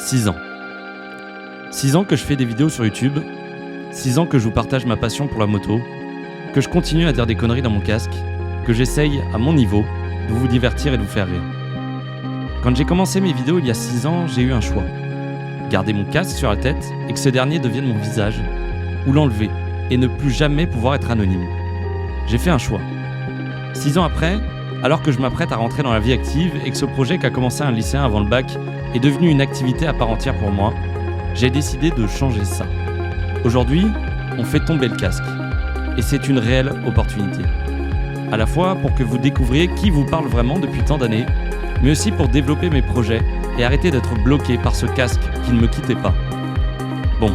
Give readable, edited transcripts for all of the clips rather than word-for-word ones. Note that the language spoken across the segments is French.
6 ans. 6 ans que je fais des vidéos sur YouTube, 6 ans que je vous partage ma passion pour la moto, que je continue à dire des conneries dans mon casque, que j'essaye, à mon niveau, de vous divertir et de vous faire rire. Quand j'ai commencé mes vidéos il y a 6 ans, j'ai eu un choix. Garder mon casque sur la tête et que ce dernier devienne mon visage, ou l'enlever et ne plus jamais pouvoir être anonyme. J'ai fait un choix. 6 ans après, alors que je m'apprête à rentrer dans la vie active et que ce projet qui a commencé à un lycéen avant le bac est devenu une activité à part entière pour moi, j'ai décidé de changer ça. Aujourd'hui, on fait tomber le casque. Et c'est une réelle opportunité. À la fois pour que vous découvriez qui vous parle vraiment depuis tant d'années, mais aussi pour développer mes projets et arrêter d'être bloqué par ce casque qui ne me quittait pas. Bon,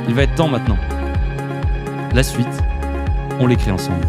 il va être temps maintenant. La suite, on l'écrit ensemble.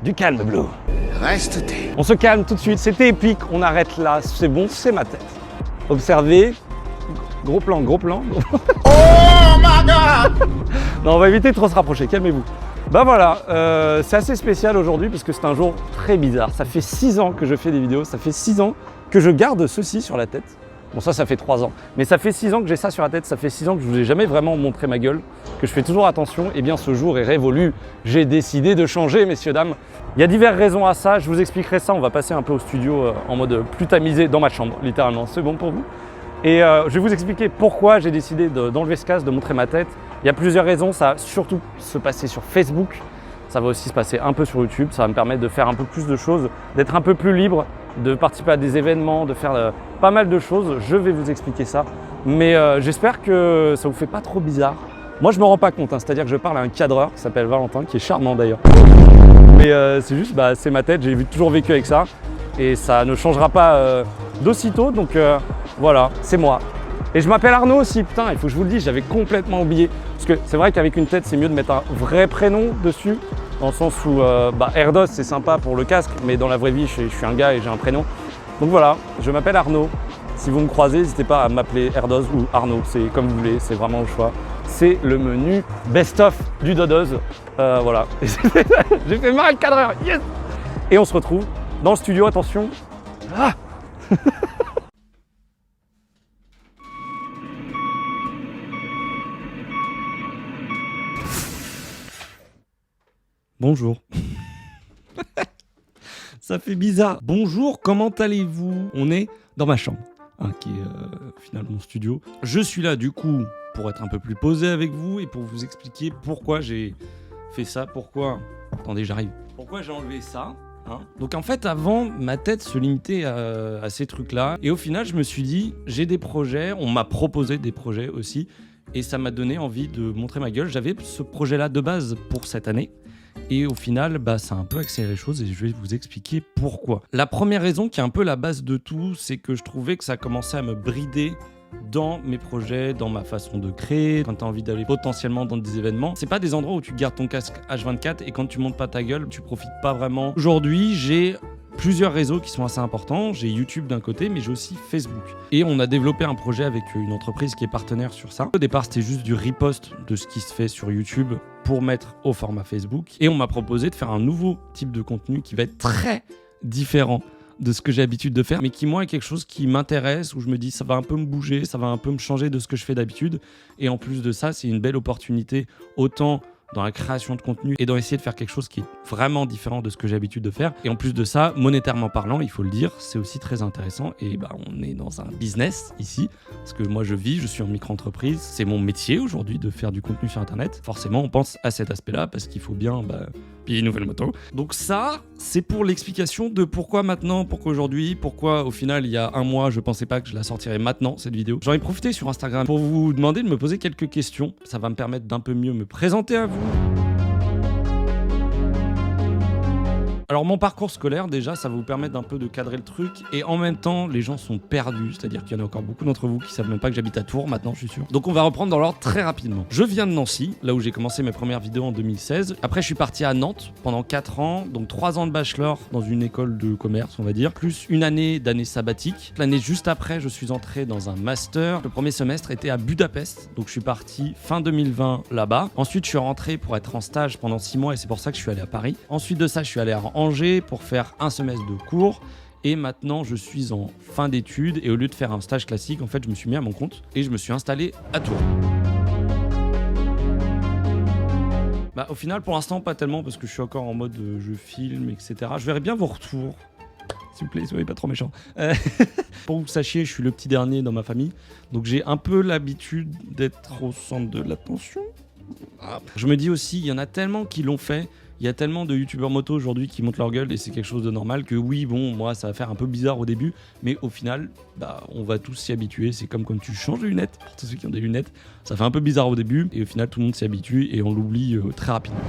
Du calme, Blue. Reste t'es. On se calme tout de suite, c'était épique, on arrête là, c'est bon, c'est ma tête. Observez, gros plan, gros plan. Oh my god! Non, on va éviter de trop se rapprocher, calmez-vous. Bah voilà, c'est assez spécial aujourd'hui parce que c'est un jour très bizarre. Ça fait 6 ans que je fais des vidéos, ça fait 6 ans que je garde ceci sur la tête. Bon, ça fait 3 ans. Mais ça fait 6 ans que j'ai ça sur la tête, ça fait 6 ans que je ne vous ai jamais vraiment montré ma gueule, que je fais toujours attention. Et bien ce jour est révolu. J'ai décidé de changer, messieurs, dames. Il y a diverses raisons à ça, je vous expliquerai ça. On va passer un peu au studio en mode plus tamisé dans ma chambre, littéralement. C'est bon pour vous? Et je vais vous expliquer pourquoi j'ai décidé d'enlever ce casque, de montrer ma tête. Il y a plusieurs raisons, ça va surtout se passer sur Facebook. Ça va aussi se passer un peu sur YouTube, ça va me permettre de faire un peu plus de choses, d'être un peu plus libre, de participer à des événements, de faire pas mal de choses. Je vais vous expliquer ça, mais j'espère que ça vous fait pas trop bizarre. Moi, je me rends pas compte, hein. C'est-à-dire que je parle à un cadreur qui s'appelle Valentin, qui est charmant d'ailleurs. Mais c'est juste, c'est ma tête, j'ai toujours vécu avec ça, et ça ne changera pas d'aussitôt, donc voilà, c'est moi. Et je m'appelle Arnaud aussi, putain, il faut que je vous le dise, j'avais complètement oublié. Parce que c'est vrai qu'avec une tête, c'est mieux de mettre un vrai prénom dessus, dans le sens où Erdos, c'est sympa pour le casque, mais dans la vraie vie, je suis un gars et j'ai un prénom. Donc voilà, je m'appelle Arnaud. Si vous me croisez, n'hésitez pas à m'appeler Erdos ou Arnaud, c'est comme vous voulez, c'est vraiment le choix. C'est le menu best-of du Dodoz. Voilà, j'ai fait marrer le cadreur, yes! Et on se retrouve dans le studio, attention. Ah Bonjour. Ça fait bizarre. Bonjour, comment allez-vous? On est dans ma chambre, qui est finalement mon studio. Je suis là du coup pour être un peu plus posé avec vous et pour vous expliquer pourquoi j'ai fait ça, pourquoi... Attendez, j'arrive. Pourquoi j'ai enlevé ça, hein. Donc en fait, avant, ma tête se limitait à ces trucs-là. Et au final, je me suis dit, j'ai des projets, on m'a proposé des projets aussi. Et ça m'a donné envie de montrer ma gueule. J'avais ce projet-là de base pour cette année. Et au final, ça a un peu accéléré les choses et je vais vous expliquer pourquoi. La première raison, qui est un peu la base de tout, c'est que je trouvais que ça commençait à me brider dans mes projets, dans ma façon de créer, quand tu as envie d'aller potentiellement dans des événements. C'est pas des endroits où tu gardes ton casque H24 et quand tu montes pas ta gueule, tu profites pas vraiment. Aujourd'hui, j'ai plusieurs réseaux qui sont assez importants. J'ai YouTube d'un côté, mais j'ai aussi Facebook. Et on a développé un projet avec une entreprise qui est partenaire sur ça. Au départ, c'était juste du repost de ce qui se fait sur YouTube pour mettre au format Facebook. Et on m'a proposé de faire un nouveau type de contenu qui va être très différent de ce que j'ai l'habitude de faire, mais qui, moi, est quelque chose qui m'intéresse, où je me dis ça va un peu me bouger, ça va un peu me changer de ce que je fais d'habitude. Et en plus de ça, c'est une belle opportunité, autant dans la création de contenu et dans essayer de faire quelque chose qui est vraiment différent de ce que j'ai l'habitude de faire. Et en plus de ça, monétairement parlant, il faut le dire, c'est aussi très intéressant. Et bah, on est dans un business ici, parce que moi je suis en micro-entreprise, c'est mon métier aujourd'hui de faire du contenu sur Internet. Forcément, on pense à cet aspect-là parce qu'il faut bien payer une nouvelle moto. Donc ça, c'est pour l'explication de pourquoi maintenant, pourquoi aujourd'hui, pourquoi au final il y a un mois, je pensais pas que je la sortirais maintenant cette vidéo. J'en ai profité sur Instagram pour vous demander de me poser quelques questions. Ça va me permettre d'un peu mieux me présenter à vous. Alors mon parcours scolaire, déjà, ça va vous permettre d'un peu de cadrer le truc et en même temps, les gens sont perdus, c'est-à-dire qu'il y en a encore beaucoup d'entre vous qui savent même pas que j'habite à Tours maintenant, je suis sûr. Donc on va reprendre dans l'ordre très rapidement. Je viens de Nancy, là où j'ai commencé mes premières vidéos en 2016. Après, je suis parti à Nantes pendant 4 ans, donc 3 ans de bachelor dans une école de commerce, on va dire, plus une année d'année sabbatique. L'année juste après, je suis entré dans un master. Le premier semestre était à Budapest, donc je suis parti fin 2020 là-bas. Ensuite, je suis rentré pour être en stage pendant 6 mois et c'est pour ça que je suis allé à Paris. Ensuite de ça, je suis allé à Angers pour faire un semestre de cours et maintenant je suis en fin d'études et au lieu de faire un stage classique, en fait je me suis mis à mon compte et je me suis installé à Tours. Bah au final pour l'instant pas tellement parce que je suis encore en mode je filme etc. Je verrai bien vos retours. S'il vous plaît, soyez pas trop méchants. Pour que vous sachiez, je suis le petit dernier dans ma famille, donc j'ai un peu l'habitude d'être au centre de l'attention. Je me dis aussi, il y en a tellement qui l'ont fait. Il y a tellement de youtubeurs moto aujourd'hui qui montent leur gueule et c'est quelque chose de normal que oui, bon, moi ça va faire un peu bizarre au début, mais au final, on va tous s'y habituer. C'est comme quand tu changes de lunettes, pour tous ceux qui ont des lunettes, ça fait un peu bizarre au début et au final tout le monde s'y habitue et on l'oublie très rapidement.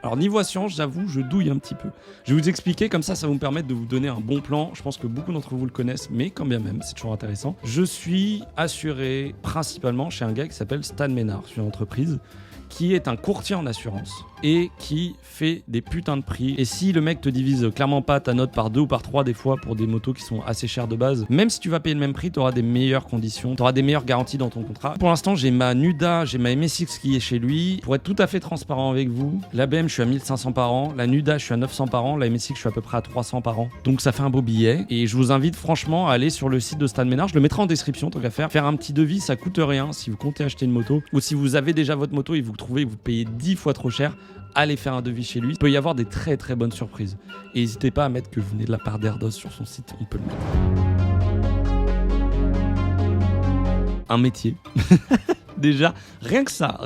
Alors niveau science, j'avoue, je douille un petit peu. Je vais vous expliquer, comme ça va vous permettre de vous donner un bon plan. Je pense que beaucoup d'entre vous le connaissent, mais quand bien même, c'est toujours intéressant. Je suis assuré principalement chez un gars qui s'appelle Stan Ménard, sur une entreprise qui est un courtier en assurance et qui fait des putains de prix. Et si le mec te divise clairement pas ta note par 2 ou par 3 des fois pour des motos qui sont assez chères de base, même si tu vas payer le même prix, tu auras des meilleures conditions, tu auras des meilleures garanties dans ton contrat. Pour l'instant, j'ai ma Nuda, j'ai ma MSX qui est chez lui. Pour être tout à fait transparent avec vous, la BM, je suis à 1500 par an, la Nuda, je suis à 900 par an, la MSX, je suis à peu près à 300 par an. Donc ça fait un beau billet. Et je vous invite franchement à aller sur le site de Stan Ménard. Je le mettrai en description, tant qu'à faire. Faire un petit devis, ça coûte rien si vous comptez acheter une moto. Ou si vous avez déjà votre moto et vous trouvez que vous payez 10 fois trop cher, allez faire un devis chez lui. Il peut y avoir des très très bonnes surprises. Et n'hésitez pas à mettre que vous venez de la part d'Airdos sur son site, on peut le mettre. Un métier. Déjà, rien que ça,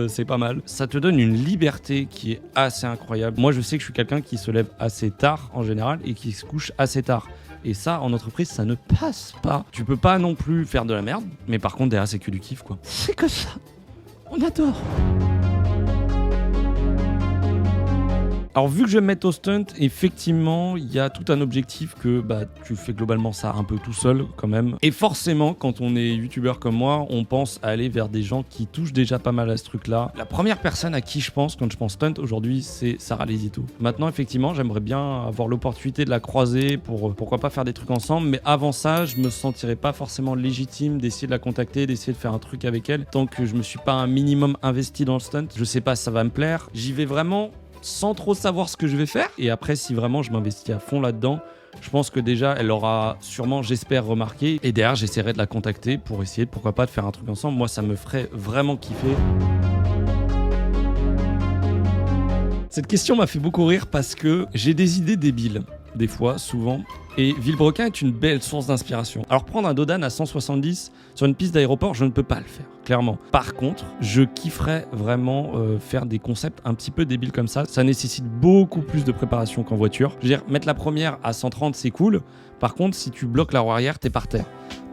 c'est pas mal. Ça te donne une liberté qui est assez incroyable. Moi, je sais que je suis quelqu'un qui se lève assez tard en général et qui se couche assez tard. Et ça, en entreprise, ça ne passe pas. Tu peux pas non plus faire de la merde, mais par contre, derrière, c'est que du kiff, quoi. C'est que ça. On adore. Alors vu que je vais me mettre au stunt, effectivement, il y a tout un objectif que tu fais globalement ça un peu tout seul quand même. Et forcément, quand on est youtubeur comme moi, on pense à aller vers des gens qui touchent déjà pas mal à ce truc-là. La première personne à qui je pense quand je pense stunt aujourd'hui, c'est Sarah Lesito. Maintenant, effectivement, j'aimerais bien avoir l'opportunité de la croiser pour pourquoi pas faire des trucs ensemble. Mais avant ça, je me sentirais pas forcément légitime d'essayer de la contacter, d'essayer de faire un truc avec elle. Tant que je me suis pas un minimum investi dans le stunt, je sais pas si ça va me plaire. J'y vais vraiment sans trop savoir ce que je vais faire. Et après, si vraiment je m'investis à fond là-dedans, je pense que déjà, elle aura sûrement, j'espère, remarqué. Et derrière, j'essaierai de la contacter pour essayer, pourquoi pas, de faire un truc ensemble. Moi, ça me ferait vraiment kiffer. Cette question m'a fait beaucoup rire parce que j'ai des idées débiles, des fois, souvent. Et Villebrequin est une belle source d'inspiration. Alors prendre un Dodan à 170 sur une piste d'aéroport, je ne peux pas le faire, clairement. Par contre, je kifferais vraiment faire des concepts un petit peu débiles comme ça. Ça nécessite beaucoup plus de préparation qu'en voiture. Je veux dire, mettre la première à 130, c'est cool. Par contre, si tu bloques la roue arrière, t'es par terre.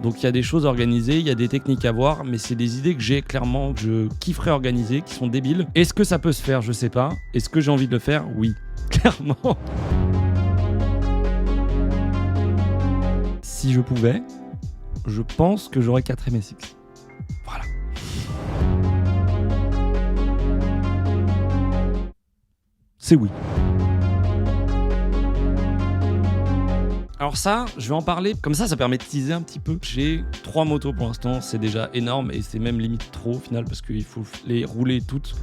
Donc il y a des choses organisées, il y a des techniques à voir, mais c'est des idées que j'ai clairement, que je kifferais organiser, qui sont débiles. Est-ce que ça peut se faire? Je sais pas. Est-ce que j'ai envie de le faire? Oui, clairement. Si je pouvais, je pense que j'aurais 4 MSX. Voilà. C'est oui. Alors ça, je vais en parler, comme ça permet de teaser un petit peu. J'ai 3 motos pour l'instant, c'est déjà énorme et c'est même limite trop au final parce qu'il faut les rouler toutes.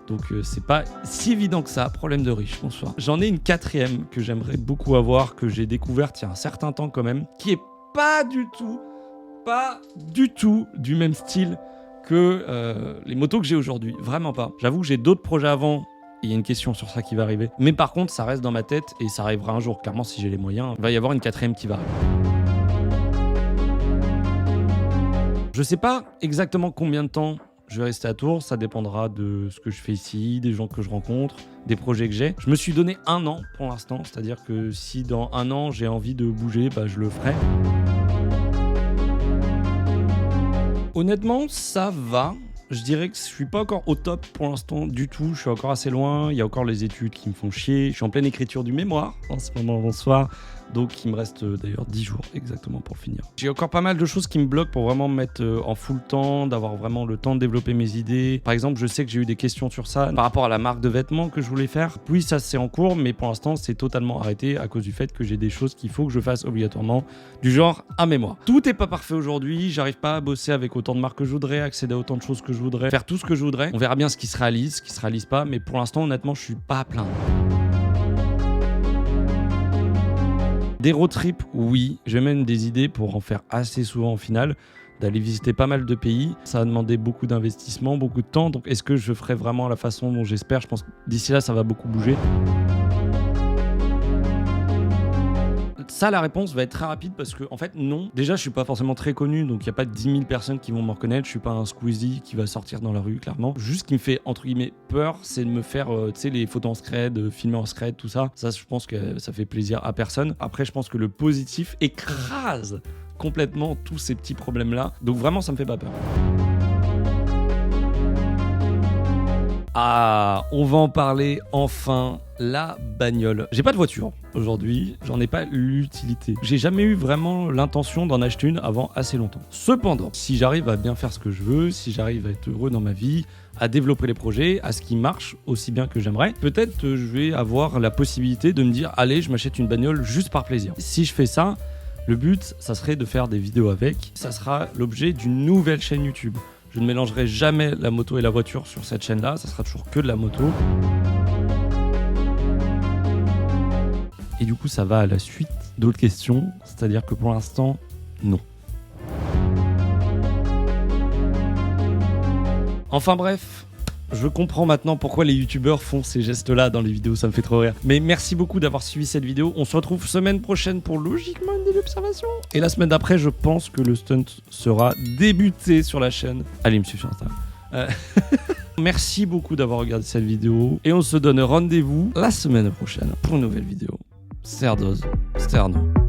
Donc c'est pas si évident que ça, problème de riche, bonsoir. J'en ai une 4e que j'aimerais beaucoup avoir, que j'ai découverte il y a un certain temps quand même, qui est pas du tout du même style que les motos que j'ai aujourd'hui. Vraiment pas. J'avoue que j'ai d'autres projets avant. Il y a une question sur ça qui va arriver. Mais par contre, ça reste dans ma tête et ça arrivera un jour. Clairement, si j'ai les moyens, il va y avoir une 4ème qui va arriver. Je sais pas exactement combien de temps je vais rester à Tours. Ça dépendra de ce que je fais ici, des gens que je rencontre, des projets que j'ai. Je me suis donné 1 an pour l'instant. C'est-à-dire que si dans 1 an, j'ai envie de bouger, bah, je le ferai. Honnêtement, ça va. Je dirais que je suis pas encore au top pour l'instant du tout. Je suis encore assez loin. Il y a encore les études qui me font chier. Je suis en pleine écriture du mémoire en ce moment, bonsoir. Donc il me reste d'ailleurs 10 jours exactement pour finir. J'ai encore pas mal de choses qui me bloquent pour vraiment me mettre en full temps, d'avoir vraiment le temps de développer mes idées. Par exemple, je sais que j'ai eu des questions sur ça par rapport à la marque de vêtements que je voulais faire. Oui, ça c'est en cours, mais pour l'instant c'est totalement arrêté à cause du fait que j'ai des choses qu'il faut que je fasse obligatoirement, du genre à mémoire. Tout est pas parfait aujourd'hui, j'arrive pas à bosser avec autant de marques que je voudrais, accéder à autant de choses que je voudrais, faire tout ce que je voudrais. On verra bien ce qui se réalise, ce qui se réalise pas, mais pour l'instant honnêtement je suis pas à plaindre. Des road trips, oui. J'ai même des idées pour en faire assez souvent au final, d'aller visiter pas mal de pays. Ça a demandé beaucoup d'investissement, beaucoup de temps. Donc est-ce que je ferai vraiment la façon dont j'espère? Je pense que d'ici là, ça va beaucoup bouger. Ça, la réponse va être très rapide parce que, en fait, non. Déjà, je suis pas forcément très connu, donc il n'y a pas 10 000 personnes qui vont me reconnaître. Je suis pas un Squeezie qui va sortir dans la rue, clairement. Juste ce qui me fait, entre guillemets, peur, c'est de me faire, tu sais, les photos en scred, filmer en scred, tout ça. Ça, je pense que ça fait plaisir à personne. Après, je pense que le positif écrase complètement tous ces petits problèmes-là. Donc vraiment, ça me fait pas peur. Ah, on va en parler enfin, la bagnole. J'ai pas de voiture aujourd'hui, j'en ai pas l'utilité. J'ai jamais eu vraiment l'intention d'en acheter une avant assez longtemps. Cependant, si j'arrive à bien faire ce que je veux, si j'arrive à être heureux dans ma vie, à développer les projets, à ce qui marche aussi bien que j'aimerais, peut-être je vais avoir la possibilité de me dire allez, je m'achète une bagnole juste par plaisir. Si je fais ça, le but, ça serait de faire des vidéos avec. Ça sera l'objet d'une nouvelle chaîne YouTube. Je ne mélangerai jamais la moto et la voiture sur cette chaîne-là, ça sera toujours que de la moto. Et du coup, ça va à la suite d'autres questions, c'est-à-dire que pour l'instant, non. Enfin bref, je comprends maintenant pourquoi les youtubeurs font ces gestes-là dans les vidéos, ça me fait trop rire. Mais merci beaucoup d'avoir suivi cette vidéo. On se retrouve semaine prochaine pour logiquement une observation. Et la semaine d'après, je pense que le stunt sera débuté sur la chaîne. Allez me suivre sur Instagram. Merci beaucoup d'avoir regardé cette vidéo. Et on se donne rendez-vous la semaine prochaine pour une nouvelle vidéo. Cerdoz, Sterno.